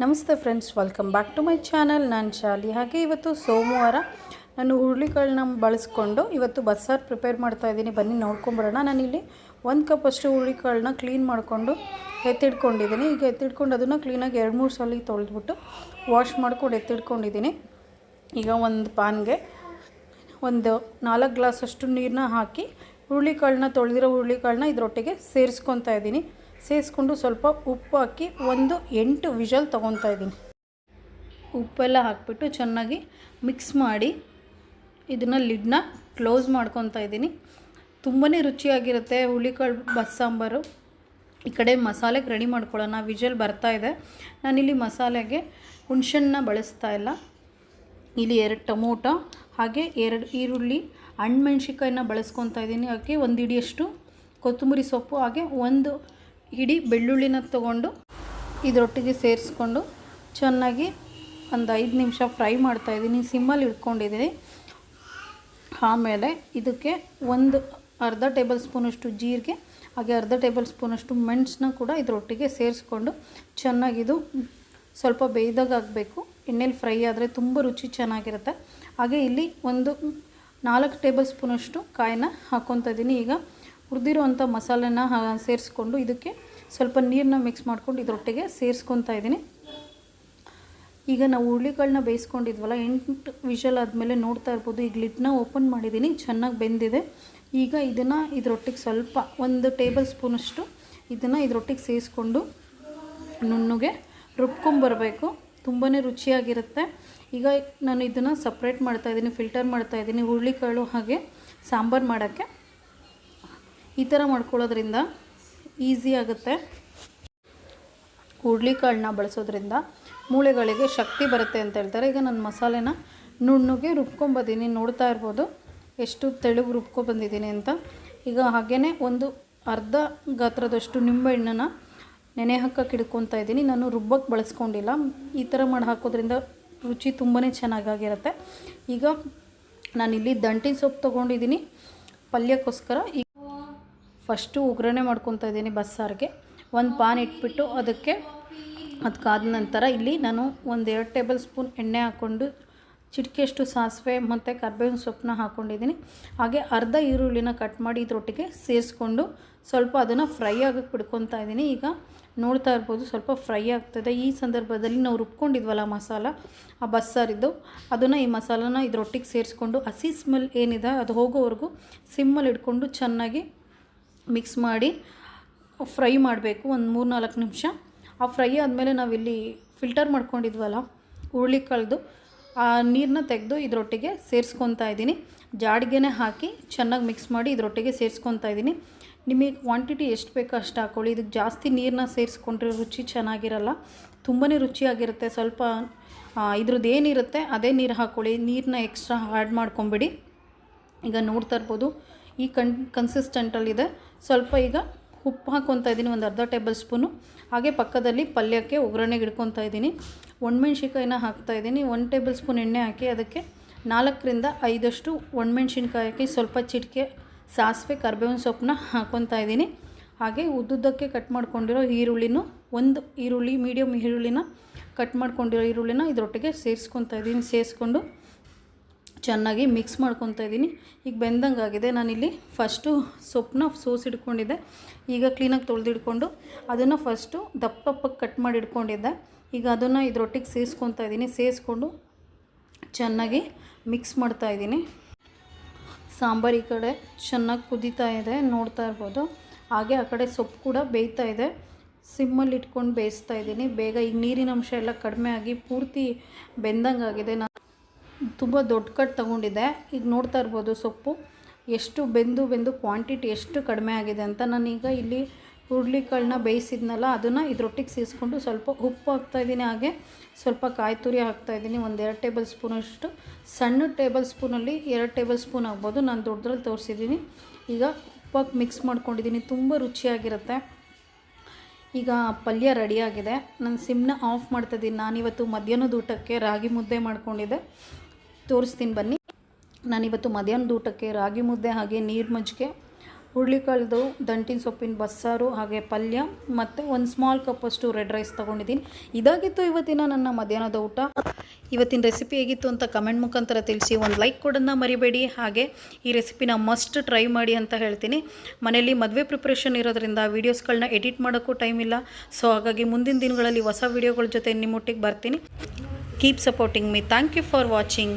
ನಮಸ್ತೆ friends, welcome back to my channel. ನಾನು ಶಾಲಿ. ಹಾಗೆ ಇವತ್ತು ಸೋಮವಾರ ನಾನು ಹುರುಳಿಕಾಳನ್ನ ಬಳಸ್ಕೊಂಡು ಇವತ್ತು ಬಸ್ಸಾರು ಪ್ರಿಪೇರ್ ಮಾಡ್ತಾಯಿದ್ದೀನಿ. ಬನ್ನಿ ನೋಡ್ಕೊಂಬರೋಣ. ನಾನಿಲ್ಲಿ 1 ಕಪ್ ಅಷ್ಟು ಹುರುಳಿಕಾಳನ್ನ ಕ್ಲೀನ್ ಮಾಡಿಕೊಂಡು ಎತ್ತಿಟ್ಕೊಂಡಿದ್ದೀನಿ. ಈಗ ಎತ್ತಿಟ್ಕೊಂಡು ಅದನ್ನು ಕ್ಲೀನಾಗಿ 2-3 ಸಲ ತೊಳೆದ್ಬಿಟ್ಟು ವಾಶ್ ಮಾಡ್ಕೊಂಡು ಎತ್ತಿಟ್ಕೊಂಡಿದ್ದೀನಿ. ಈಗ ಒಂದು ಪಾನ್ಗೆ ಒಂದು 4 ಗ್ಲಾಸಷ್ಟು ನೀರನ್ನ ಹಾಕಿ ಹುರುಳಿಕಾಳನ್ನ ತೊಳೆದಿರೋ ಹುರುಳಿಕಾಳನ್ನ ಇದರೊಟ್ಟಿಗೆ ಸೇರಿಸ್ಕೊತಾ ಇದ್ದೀನಿ. ಸೇರಿಸ್ಕೊಂಡು ಸ್ವಲ್ಪ ಉಪ್ಪು ಹಾಕಿ 8 ವಿಷಲ್ ತೊಗೊತಾ ಇದ್ದೀನಿ. ಉಪ್ಪೆಲ್ಲ ಹಾಕಿಬಿಟ್ಟು ಚೆನ್ನಾಗಿ ಮಿಕ್ಸ್ ಮಾಡಿ ಇದನ್ನು ಲಿಡ್ನ ಕ್ಲೋಸ್ ಮಾಡ್ಕೊತಾ ಇದ್ದೀನಿ. ತುಂಬಾ ರುಚಿಯಾಗಿರುತ್ತೆ ಹುರುಳಿಕಾಳು ಬಸ್ಸಾಂಬಾರು. ಈ ಕಡೆ ಮಸಾಲೆಗೆ ರೆಡಿ ಮಾಡ್ಕೊಳ್ಳೋಣ. ವಿಷಲ್ ಬರ್ತಾಯಿದೆ. ನಾನಿಲ್ಲಿ ಮಸಾಲೆಗೆ ಹುಣಸೆಹಣ್ಣನ್ನ ಬಳಸ್ತಾ ಇಲ್ಲ. ಇಲ್ಲಿ 2 ಟೊಮೊಟೊ ಹಾಗೆ 2 ಈರುಳ್ಳಿ, ಹಣ್ಣುಮೆಣ್ಸಿಕಾಯಿನ ಬಳಸ್ಕೊತಾ ಇದ್ದೀನಿ. ಹಾಗೆ 1 ಹಿಡಿಯಷ್ಟು ಕೊತ್ತಂಬರಿ ಸೊಪ್ಪು ಹಾಗೆ 1 ಹಿಡಿ ಬೆಳ್ಳುಳ್ಳಿನ ತೊಗೊಂಡು ಇದರೊಟ್ಟಿಗೆ ಸೇರಿಸ್ಕೊಂಡು ಚೆನ್ನಾಗಿ ಒಂದು 5 ನಿಮಿಷ ಫ್ರೈ ಮಾಡ್ತಾಯಿದ್ದೀನಿ. ಸಿಮ್ಮಲ್ಲಿ ಇಟ್ಕೊಂಡಿದ್ದೀನಿ. ಆಮೇಲೆ ಇದಕ್ಕೆ ಅರ್ಧ ಟೇಬಲ್ ಸ್ಪೂನಷ್ಟು ಜೀರಿಗೆ ಹಾಗೆ ಅರ್ಧ ಟೇಬಲ್ ಸ್ಪೂನಷ್ಟು ಮೆಣಸನ್ನ ಕೂಡ ಇದರೊಟ್ಟಿಗೆ ಸೇರಿಸ್ಕೊಂಡು ಚೆನ್ನಾಗಿದು ಸ್ವಲ್ಪ ಬೇಯ್ದಾಗ ಆಗಬೇಕು. ಎಣ್ಣೆಲಿ ಫ್ರೈ ಆದರೆ ತುಂಬ ರುಚಿ ಚೆನ್ನಾಗಿರುತ್ತೆ. ಹಾಗೆ ಇಲ್ಲಿ 4 ಟೇಬಲ್ ಸ್ಪೂನಷ್ಟು ಕಾಯಿನ ಹಾಕ್ಕೊತಾ ಇದ್ದೀನಿ. ಈಗ ಹುರಿದಿರೋವಂಥ ಮಸಾಲೆನ ಸೇರಿಸ್ಕೊಂಡು ಇದಕ್ಕೆ ಸ್ವಲ್ಪ ನೀರನ್ನ ಮಿಕ್ಸ್ ಮಾಡ್ಕೊಂಡು ಇದರೊಟ್ಟಿಗೆ ಸೇರಿಸ್ಕೊತಾ ಇದ್ದೀನಿ. ಈಗ ನಾವು ಹುರುಳಿಕಾಳನ್ನ ಬೇಯಿಸ್ಕೊಂಡಿದ್ವಲ್ಲ, 8 ವಿಷಲ್ ಆದಮೇಲೆ ನೋಡ್ತಾ ಇರ್ಬೋದು. ಈಗ ಲಿಡ್ನ ಓಪನ್ ಮಾಡಿದ್ದೀನಿ, ಚೆನ್ನಾಗಿ ಬೆಂದಿದೆ. ಈಗ ಇದನ್ನು ಇದರೊಟ್ಟಿಗೆ ಸ್ವಲ್ಪ 1 ಟೇಬಲ್ ಸ್ಪೂನಷ್ಟು ಇದನ್ನು ಇದರೊಟ್ಟಿಗೆ ಸೇರಿಸ್ಕೊಂಡು ನುಣ್ಣಗೆ ರುಬ್ಕೊಂಬರಬೇಕು. ತುಂಬಾ ರುಚಿಯಾಗಿರುತ್ತೆ. ಈಗ ನಾನು ಇದನ್ನು ಸಪ್ರೇಟ್ ಮಾಡ್ತಾಯಿದ್ದೀನಿ, ಫಿಲ್ಟರ್ ಮಾಡ್ತಾಯಿದ್ದೀನಿ. ಹುರುಳಿಕಾಳು ಹಾಗೆ ಸಾಂಬಾರು ಮಾಡೋಕ್ಕೆ ಈ ಥರ ಮಾಡ್ಕೊಳ್ಳೋದ್ರಿಂದ ಈಸಿ ಆಗುತ್ತೆ. ಹುರುಳಿಕಾಳನ್ನ ಬಳಸೋದ್ರಿಂದ ಮೂಳೆಗಳಿಗೆ ಶಕ್ತಿ ಬರುತ್ತೆ ಅಂತ ಹೇಳ್ತಾರೆ. ಈಗ ನಾನು ಮಸಾಲೆನ ನುಣ್ಣಗೆ ರುಬ್ಕೊಂಬಂದಿದ್ದೀನಿ. ನೋಡ್ತಾ ಇರ್ಬೋದು ಎಷ್ಟು ತೆಳುಗೆ ರುಬ್ಕೊಬಂದಿದ್ದೀನಿ ಅಂತ. ಈಗ ಹಾಗೆಯೇ ಅರ್ಧ ಗಾತ್ರದಷ್ಟು ನಿಂಬೆಹಣ್ಣನ್ನು ನೆನೆ ಹಾಕಕ್ಕೆ ಇಡ್ಕೊತಾ ಇದ್ದೀನಿ. ನಾನು ರುಬ್ಬಕ್ಕೆ ಬಳಸ್ಕೊಂಡಿಲ್ಲ. ಈ ಥರ ಮಾಡಿ ಹಾಕೋದ್ರಿಂದ ರುಚಿ ತುಂಬಾ ಚೆನ್ನಾಗಿರುತ್ತೆ. ಈಗ ನಾನಿಲ್ಲಿ ದಂಟಿನ ಸೊಪ್ಪು ತೊಗೊಂಡಿದ್ದೀನಿ ಪಲ್ಯಕ್ಕೋಸ್ಕರ. ಈಗ ಫಸ್ಟು ಒಗ್ಗರಣೆ ಮಾಡ್ಕೊತಾ ಇದ್ದೀನಿ ಬಸ್ಸಾರಿಗೆ. ಒಂದು ಪಾನ್ ಇಟ್ಬಿಟ್ಟು ಅದಕ್ಕಾದ ನಂತರ ಇಲ್ಲಿ ನಾನು 2 ಟೇಬಲ್ ಸ್ಪೂನ್ ಎಣ್ಣೆ ಹಾಕ್ಕೊಂಡು ಚಿಟಿಕೆಯಷ್ಟು ಸಾಸಿವೆ ಮತ್ತು ಕರ್ಬೇವಿನ ಸೊಪ್ಪನ್ನ ಹಾಕ್ಕೊಂಡಿದ್ದೀನಿ. ಹಾಗೆ ಅರ್ಧ ಈರುಳ್ಳಿನ ಕಟ್ ಮಾಡಿ ಇದರೊಟ್ಟಿಗೆ ಸೇರಿಸ್ಕೊಂಡು ಸ್ವಲ್ಪ ಅದನ್ನು ಫ್ರೈ ಆಗಕ್ಕೆ ಬಿಡ್ಕೊತಾ ಇದ್ದೀನಿ. ಈಗ ನೋಡ್ತಾ ಇರ್ಬೋದು ಸ್ವಲ್ಪ ಫ್ರೈ ಆಗ್ತದೆ. ಈ ಸಂದರ್ಭದಲ್ಲಿ ನಾವು ರುಬ್ಕೊಂಡಿದ್ವಲ್ಲ ಮಸಾಲ, ಆ ಬಸ್ಸಾರಿದ್ದು, ಅದನ್ನು ಈ ಮಸಾಲನ ಇದರೊಟ್ಟಿಗೆ ಸೇರಿಸ್ಕೊಂಡು ಹಸಿ ಸ್ಮೆಲ್ ಏನಿದೆ ಅದು ಹೋಗೋವರೆಗೂ ಸಿಮ್ಮಲ್ಲಿ ಇಟ್ಕೊಂಡು ಚೆನ್ನಾಗಿ ಮಿಕ್ಸ್ ಮಾಡಿ ಫ್ರೈ ಮಾಡಬೇಕು 3-4 ನಿಮಿಷ. ಆ ಫ್ರೈ ಆದಮೇಲೆ ನಾವಿಲ್ಲಿ ಫಿಲ್ಟರ್ ಮಾಡ್ಕೊಂಡಿದ್ವಲ್ಲ ಹುರುಳಿಕಾಳ್ದು, ಆ ನೀರನ್ನ ತೆಗೆದು ಇದರೊಟ್ಟಿಗೆ ಸೇರಿಸ್ಕೊತಾ ಇದ್ದೀನಿ. ಜಾಡಿಗೆನೇ ಹಾಕಿ ಚೆನ್ನಾಗಿ ಮಿಕ್ಸ್ ಮಾಡಿ ಇದರೊಟ್ಟಿಗೆ ಸೇರಿಸ್ಕೊತಾ ಇದ್ದೀನಿ. ನಿಮಗೆ ಕ್ವಾಂಟಿಟಿ ಎಷ್ಟು ಬೇಕೋ ಅಷ್ಟು ಹಾಕ್ಕೊಳ್ಳಿ. ಇದಕ್ಕೆ ಜಾಸ್ತಿ ನೀರನ್ನ ಸೇರಿಸ್ಕೊಂಡ್ರೆ ರುಚಿ ಚೆನ್ನಾಗಿರಲ್ಲ, ತುಂಬಾ ರುಚಿಯಾಗಿರುತ್ತೆ. ಸ್ವಲ್ಪ ಇದ್ರದ್ದು ಏನಿರುತ್ತೆ ಅದೇ ನೀರು ಹಾಕ್ಕೊಳ್ಳಿ, ನೀರನ್ನ ಎಕ್ಸ್ಟ್ರಾ ಆ್ಯಡ್ ಮಾಡ್ಕೊಂಬಿಡಿ. ಈಗ ನೋಡ್ತಾ ಇರ್ಬೋದು ಈ ಕನ್ಸಿಸ್ಟೆಂಟಲ್ಲಿದೆ. ಸ್ವಲ್ಪ ಈಗ ಉಪ್ಪು ಹಾಕ್ಕೊತಾ ಇದ್ದೀನಿ, ಅರ್ಧ ಟೇಬಲ್ ಸ್ಪೂನು. ಹಾಗೆ ಪಕ್ಕದಲ್ಲಿ ಪಲ್ಯಕ್ಕೆ ಒಗ್ಗರಣೆಗೆ ಇಡ್ಕೊತಾ ಇದ್ದೀನಿ. ಒಣಮೆಣ್ಸಿನ್ಕಾಯಿನ ಹಾಕ್ತಾಯಿದ್ದೀನಿ. 1 ಟೇಬಲ್ ಸ್ಪೂನ್ ಎಣ್ಣೆ ಹಾಕಿ ಅದಕ್ಕೆ 4ರಿಂದ 5 ಒಣಮೆಣ್ಸಿನ್ಕಾಯಿ ಹಾಕಿ ಸ್ವಲ್ಪ ಚಿಟಿಕೆ ಸಾಸಿವೆ ಕರ್ಬೇವಿನ ಸೊಪ್ಪನ್ನ ಹಾಕ್ಕೊತಾ ಇದ್ದೀನಿ. ಹಾಗೆ ಉದ್ದುದ್ದಕ್ಕೆ ಕಟ್ ಮಾಡ್ಕೊಂಡಿರೋ ಈರುಳ್ಳಿನೂ 1 ಈರುಳ್ಳಿ ಮೀಡಿಯಮ್ ಈರುಳ್ಳಿನ ಕಟ್ ಮಾಡ್ಕೊಂಡಿರೋ ಈರುಳ್ಳಿನ ಇದರೊಟ್ಟಿಗೆ ಸೇರಿಸ್ಕೊತಾ ಇದ್ದೀನಿ. ಸೇರಿಸ್ಕೊಂಡು ಚೆನ್ನಾಗಿ ಮಿಕ್ಸ್ ಮಾಡ್ಕೊತಾ ಇದ್ದೀನಿ. ಈಗ ಬೆಂದಂಗೆ ಆಗಿದೆ. ನಾನಿಲ್ಲಿ ಫಸ್ಟು ಸೊಪ್ಪನ್ನ ಸೋಸಿಡ್ಕೊಂಡಿದ್ದೆ. ಈಗ ಕ್ಲೀನಾಗಿ ತೊಳೆದಿಡ್ಕೊಂಡು ಅದನ್ನು ಫಸ್ಟು ದಪ್ಪಕ್ಕೆ ಕಟ್ ಮಾಡಿ ಇಟ್ಕೊಂಡಿದ್ದೆ. ಈಗ ಅದನ್ನು ಇದರೊಟ್ಟಿಗೆ ಸೇರಿಸ್ಕೊತಾ ಇದ್ದೀನಿ. ಸೇರಿಸ್ಕೊಂಡು ಚೆನ್ನಾಗಿ ಮಿಕ್ಸ್ ಮಾಡ್ತಾಯಿದ್ದೀನಿ. ಸಾಂಬಾರು ಈ ಕಡೆ ಚೆನ್ನಾಗಿ ಕುದೀತಾ ಇದೆ, ನೋಡ್ತಾ ಇರ್ಬೋದು. ಹಾಗೆ ಆ ಕಡೆ ಸೊಪ್ಪು ಕೂಡ ಬೇಯ್ತಾ ಇದೆ. ಸಿಮ್ಮಲ್ಲಿ ಇಟ್ಕೊಂಡು ಬೇಯಿಸ್ತಾ ಇದ್ದೀನಿ. ಬೇಗ ಈಗ ನೀರಿನ ಅಂಶ ಎಲ್ಲ ಕಡಿಮೆ ಆಗಿ ಪೂರ್ತಿ ಬೆಂದಂಗೆ ಆಗಿದೆ. ನಾನು ತುಂಬ ದೊಡ್ಡ ಕಟ್ ತೊಗೊಂಡಿದ್ದೆ. ಈಗ ನೋಡ್ತಾ ಇರ್ಬೋದು ಸೊಪ್ಪು ಎಷ್ಟು ಬೆಂದು ಕ್ವಾಂಟಿಟಿ ಎಷ್ಟು ಕಡಿಮೆ ಆಗಿದೆ ಅಂತ. ನಾನೀಗ ಇಲ್ಲಿ ಹುರುಳಿಕಾಳನ್ನ ಬೇಯಿಸಿದ್ನಲ್ಲ ಅದನ್ನು ಇದರೊಟ್ಟಿಗೆ ಸೇರಿಸ್ಕೊಂಡು ಸ್ವಲ್ಪ ಉಪ್ಪು ಹಾಕ್ತಾಯಿದ್ದೀನಿ. ಹಾಗೆ ಸ್ವಲ್ಪ ಕಾಯಿ ತುರಿ ಹಾಕ್ತಾಯಿದ್ದೀನಿ. 2 ಟೇಬಲ್ ಸ್ಪೂನಷ್ಟು. ಸಣ್ಣ ಟೇಬಲ್ ಸ್ಪೂನಲ್ಲಿ 2 ಟೇಬಲ್ ಸ್ಪೂನ್ ಆಗ್ಬೋದು. ನಾನು ದೊಡ್ಡದ್ರಲ್ಲಿ ತೋರಿಸಿದ್ದೀನಿ. ಈಗ ಉಪ್ಪಾಕಿ ಮಿಕ್ಸ್ ಮಾಡ್ಕೊಂಡಿದ್ದೀನಿ. ತುಂಬ ರುಚಿಯಾಗಿರುತ್ತೆ. ಈಗ ಪಲ್ಯ ರೆಡಿಯಾಗಿದೆ. ನಾನು ಸಿಮ್ಮನ್ನ ಆಫ್ ಮಾಡ್ತಾಯಿದ್ದೀನಿ. ನಾನಿವತ್ತು ಮಧ್ಯಾಹ್ನದ ಊಟಕ್ಕೆ ರಾಗಿ ಮುದ್ದೆ ಮಾಡ್ಕೊಂಡಿದ್ದೆ, ತೋರಿಸ್ತೀನಿ ಬನ್ನಿ. ನಾನಿವತ್ತು ಮಧ್ಯಾಹ್ನದ ಊಟಕ್ಕೆ ರಾಗಿ ಮುದ್ದೆ ಹಾಗೆ ನೀರು ಮಜ್ಜಿಗೆ ಹುರುಳಿಕಾಳ್ದು ದಂಟಿನ ಸೊಪ್ಪಿನ ಬಸ್ಸಾರು ಹಾಗೆ ಪಲ್ಯ ಮತ್ತು ಒಂದು ಸ್ಮಾಲ್ ಕಪ್ಪಷ್ಟು ರೆಡ್ ರೈಸ್ ತೊಗೊಂಡಿದ್ದೀನಿ. ಇದಾಗಿತ್ತು ಇವತ್ತಿನ ನನ್ನ ಮಧ್ಯಾಹ್ನದ ಊಟ. ಇವತ್ತಿನ ರೆಸಿಪಿ ಹೇಗಿತ್ತು ಅಂತ ಕಮೆಂಟ್ ಮುಖಾಂತರ ತಿಳಿಸಿ. ಒಂದು ಲೈಕ್ ಕೊಡೋದನ್ನ ಮರಿಬೇಡಿ. ಹಾಗೆ ಈ ರೆಸಿಪಿನ ಮಸ್ಟ್ ಟ್ರೈ ಮಾಡಿ ಅಂತ ಹೇಳ್ತೀನಿ. ಮನೆಯಲ್ಲಿ ಮದುವೆ ಪ್ರಿಪ್ರೇಷನ್ ಇರೋದ್ರಿಂದ ವೀಡಿಯೋಸ್ಗಳನ್ನ ಎಡಿಟ್ ಮಾಡೋಕ್ಕೂ ಟೈಮ್ ಇಲ್ಲ. ಸೊ ಹಾಗಾಗಿ ಮುಂದಿನ ದಿನಗಳಲ್ಲಿ ಹೊಸ ವೀಡಿಯೋಗಳ ಜೊತೆ ನಿಮ್ಮೊಟ್ಟಿಗೆ ಬರ್ತೀನಿ. Keep supporting me. Thank you for watching.